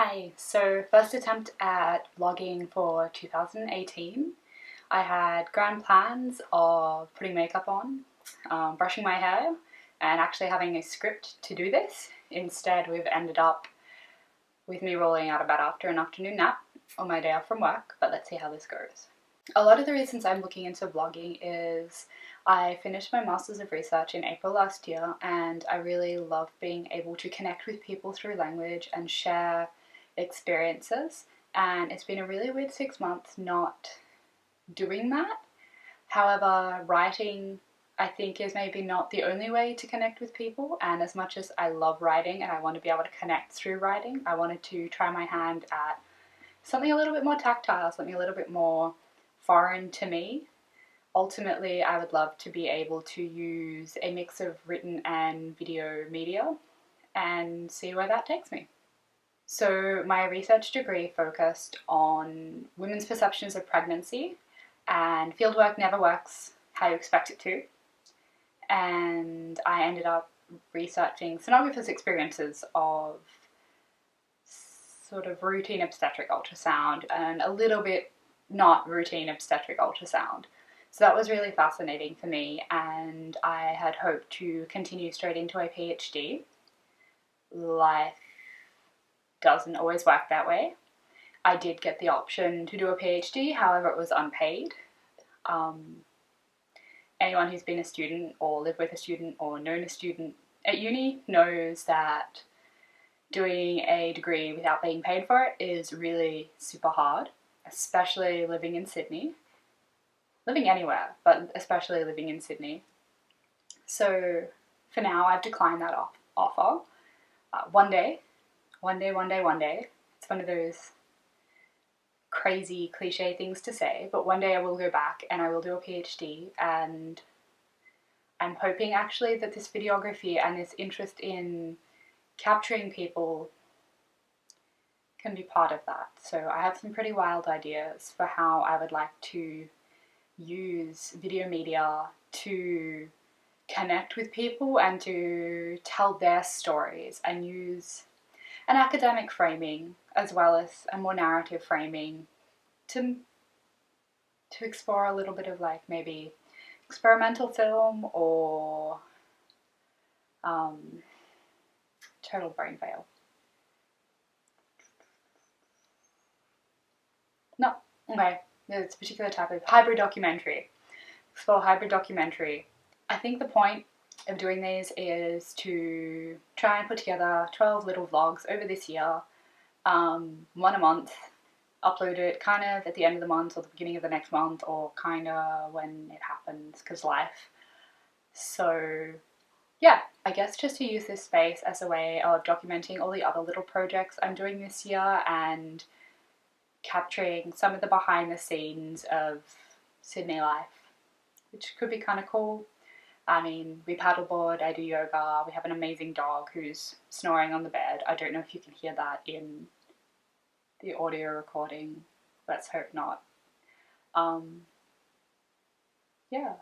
Hi, so first attempt at vlogging for 2018. I had grand plans of putting makeup on, brushing my hair, and actually having a script to do this. Instead, we've ended up with me rolling out of bed after an afternoon nap on my day off from work, but let's see how this goes. A lot of the reasons I'm looking into vlogging is I finished my Masters of Research in April last year, and I really love being able to connect with people through language and share experiences, and it's been a really weird 6 months not doing that. However, writing I think is maybe not the only way to connect with people, and as much as I love writing and I want to be able to connect through writing, I wanted to try my hand at something a little bit more tactile, something a little bit more foreign to me. Ultimately, I would love to be able to use a mix of written and video media and see where that takes me. So my research degree focused on women's perceptions of pregnancy, and fieldwork never works how you expect it to. And I ended up researching sonographers' experiences of sort of routine obstetric ultrasound and a little bit not routine obstetric ultrasound. So that was really fascinating for me, and I had hoped to continue straight into a PhD. Life doesn't always work that way. I did get the option to do a PhD, however it was unpaid. Anyone who's been a student or lived with a student or known a student at uni knows that doing a degree without being paid for it is really super hard, especially living in Sydney. Living anywhere, but especially living in Sydney. So for now, I've declined that offer. One day. It's one of those crazy cliche things to say, but one day I will go back and I will do a PhD, and I'm hoping actually that this videography and this interest in capturing people can be part of that. So I have some pretty wild ideas for how I would like to use video media to connect with people and to tell their stories, and use an academic framing as well as a more narrative framing to explore a little bit of like maybe experimental film or total brain fail. No, okay, it's a particular type of hybrid documentary. Explore hybrid documentary. I think the point of doing these is to try and put together 12 little vlogs over this year, one a month, upload it kind of at the end of the month or the beginning of the next month, or kind of when it happens, because life. So yeah, I guess just to use this space as a way of documenting all the other little projects I'm doing this year and capturing some of the behind the scenes of Sydney life, which could be kind of cool. I mean, we paddleboard, I do yoga, we have an amazing dog who's snoring on the bed. I don't know if you can hear that in the audio recording. Let's hope not. Yeah.